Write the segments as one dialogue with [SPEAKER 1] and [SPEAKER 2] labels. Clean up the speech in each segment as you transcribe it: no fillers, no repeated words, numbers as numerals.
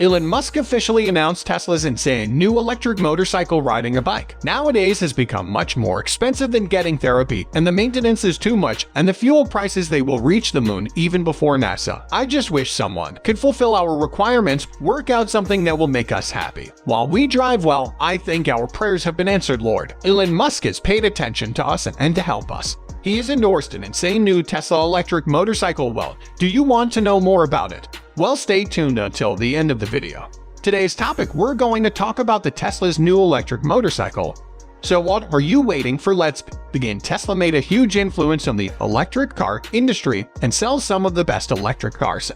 [SPEAKER 1] Elon Musk officially announced Tesla's insane new electric motorcycle riding a bike. Nowadays has become much more expensive than getting therapy, and the maintenance is too much, and the fuel prices they will reach the moon even before NASA. I just wish someone could fulfill our requirements, work out something that will make us happy. While we drive well, I think our prayers have been answered, Lord. Elon Musk has paid attention to us and to help us. He has endorsed an insane new Tesla electric motorcycle. Well, do you want to know more about it? Well, stay tuned until the end of the video. Today's topic, we're going to talk about the Tesla's new electric motorcycle. So what are you waiting for? Let's begin. Tesla made a huge influence on the electric car industry and sells some of the best electric cars.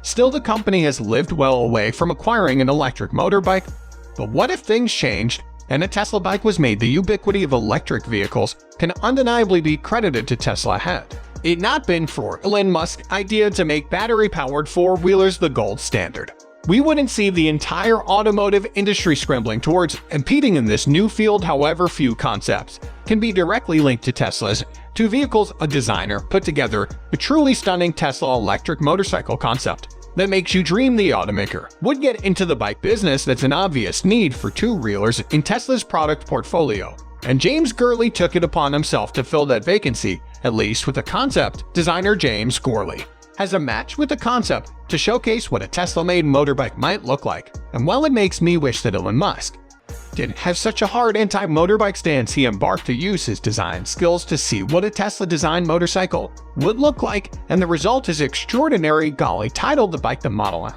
[SPEAKER 1] Still, the company has lived well away from acquiring an electric motorbike. But what if things changed and a Tesla bike was made? The ubiquity of electric vehicles can undeniably be credited to Tesla. Had it not been for Elon Musk's idea to make battery-powered four-wheelers the gold standard, we wouldn't see the entire automotive industry scrambling towards competing in this new field. However, few concepts can be directly linked to Tesla's two vehicles. A designer put together a truly stunning Tesla electric motorcycle concept that makes you dream. The automaker would get into the bike business. That's an obvious need for two-wheelers in Tesla's product portfolio, and James Gurley took it upon himself to fill that vacancy, at least with the concept. Designer James Gurley has a match with the concept to showcase what a Tesla-made motorbike might look like. And while it makes me wish that Elon Musk didn't have such a hard anti-motorbike stance, he embarked to use his design skills to see what a Tesla-designed motorcycle would look like, and the result is extraordinary. Golly, titled the bike the Model M.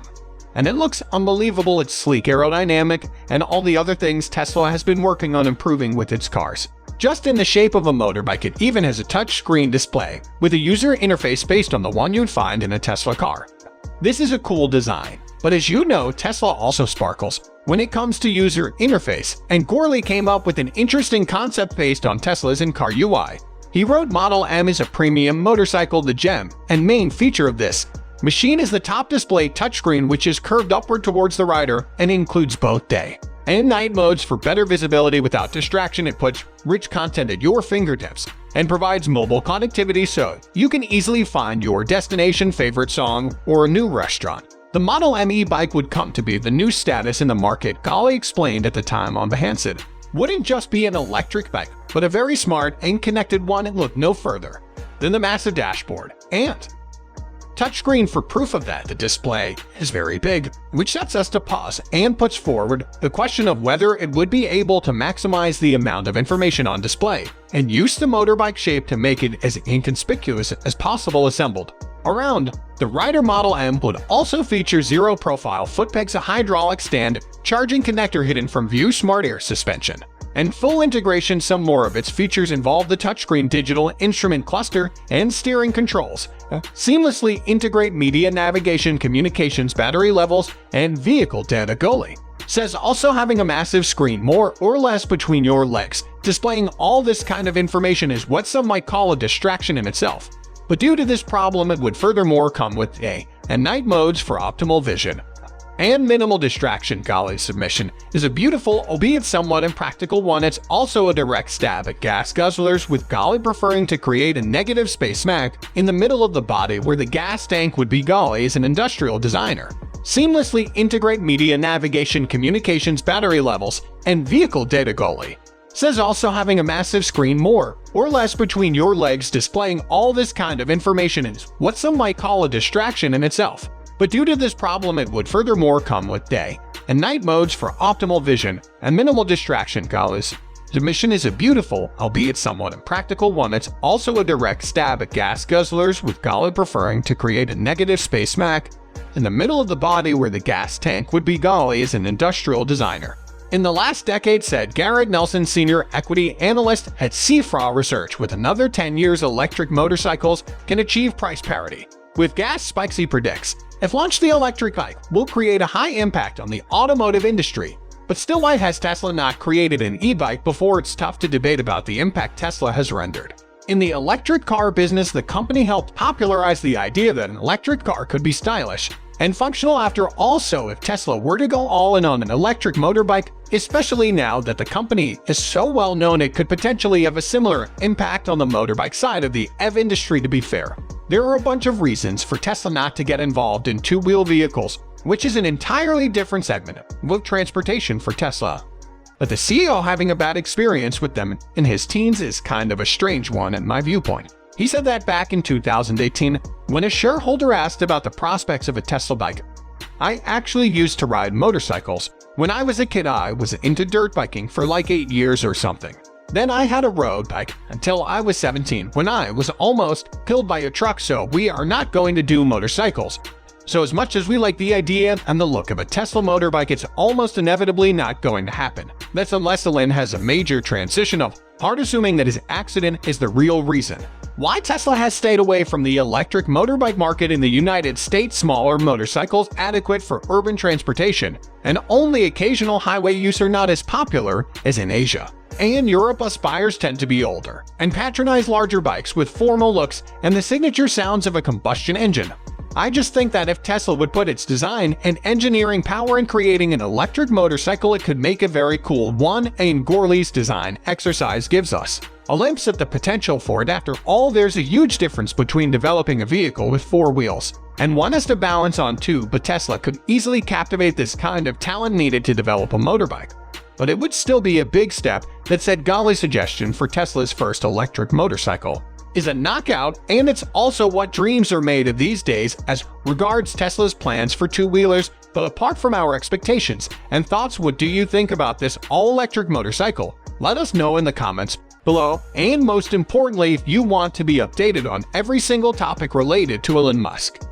[SPEAKER 1] And it looks unbelievable. It's sleek, aerodynamic, and all the other things Tesla has been working on improving with its cars. Just in the shape of a motorbike, it even has a touchscreen display with a user interface based on the one you'd find in a Tesla car. This is a cool design, but as you know, Tesla also sparkles when it comes to user interface, and Gurley came up with an interesting concept based on Tesla's in-car UI. He wrote, Model M is a premium motorcycle. The gem and main feature of this machine is the top display touchscreen, which is curved upward towards the rider and includes both day and night modes for better visibility without distraction. It puts rich content at your fingertips and provides mobile connectivity so you can easily find your destination, favorite song, or a new restaurant. The Model M e-bike would come to be the new status in the market, Gurley explained at the time on Behance. It wouldn't just be an electric bike, but a very smart and connected one. And look no further than the massive dashboard and touchscreen for proof of that. The display is very big, which sets us to pause and puts forward the question of whether it would be able to maximize the amount of information on display and use the motorbike shape to make it as inconspicuous as possible. Assembled around the rider, Model M would also feature zero-profile foot pegs, a hydraulic stand, charging connector hidden from view, smart air suspension, and full integration. Some more of its features involve the touchscreen, digital instrument cluster, and steering controls. Seamlessly integrate media navigation, communications, battery levels, and vehicle data. Gurley says also having a massive screen more or less between your legs, displaying all this kind of information, is what some might call a distraction in itself. But due to this problem, it would furthermore come with day and night modes for optimal vision and minimal distraction. Gurley's submission is a beautiful, albeit somewhat impractical one. It's also a direct stab at gas guzzlers, with Gurley preferring to create a negative space smack in the middle of the body where the gas tank would be. Gurley is an industrial designer. Seamlessly integrate media navigation, communications, battery levels, and vehicle data. Gurley says also having a massive screen more or less between your legs, displaying all this kind of information, is what some might call a distraction in itself. But due to this problem, it would furthermore come with day and night modes for optimal vision and minimal distraction. Gurley's submission is a beautiful, albeit somewhat impractical one. It's also a direct stab at gas guzzlers, with Gurley preferring to create a negative space smack in the middle of the body where the gas tank would be. Gurley is an industrial designer. In the last decade, said Garrett Nelson, senior equity analyst at CFRA Research, with another 10 years, electric motorcycles can achieve price parity with gas spikes. He predicts if launched, the electric bike will create a high impact on the automotive industry. But still, why has Tesla not created an e-bike before? It's tough to debate about the impact Tesla has rendered in the electric car business. The company helped popularize the idea that an electric car could be stylish and functional. After all, so if Tesla were to go all in on an electric motorbike, especially now that the company is so well known, it could potentially have a similar impact on the motorbike side of the EV industry. To be fair, there are a bunch of reasons for Tesla not to get involved in two-wheel vehicles. which is an entirely different segment of transportation for Tesla. But the CEO having a bad experience with them in his teens is kind of a strange one in my viewpoint. He said that back in 2018 when a shareholder asked about the prospects of a Tesla bike. I actually used to ride motorcycles. When I was a kid, I was into dirt biking for like 8 years or something. Then I had a road bike until I was 17 when I was almost killed by a truck, so we are not going to do motorcycles. So as much as we like the idea and the look of a Tesla motorbike, it's almost inevitably not going to happen. That's unless Elon has a major transition of hard assuming that his accident is the real reason. Why Tesla has stayed away from the electric motorbike market in the United States: smaller motorcycles adequate for urban transportation, and only occasional highway use are not as popular as in Asia. And Europe, us buyers tend to be older and patronize larger bikes with formal looks and the signature sounds of a combustion engine. I just think that if Tesla would put its design and engineering power in creating an electric motorcycle, it could make a very cool one, and Gorley's design exercise gives us a glimpse at the potential for it. After all, there's a huge difference between developing a vehicle with 4 wheels and one has to balance on 2, but Tesla could easily captivate this kind of talent needed to develop a motorbike. But it would still be a big step. That said, Golly's suggestion for Tesla's first electric motorcycle is a knockout, and it's also what dreams are made of these days as regards Tesla's plans for 2-wheelers. But apart from our expectations and thoughts, what do you think about this all-electric motorcycle? Let us know in the comments below, and most importantly, if you want to be updated on every single topic related to Elon Musk.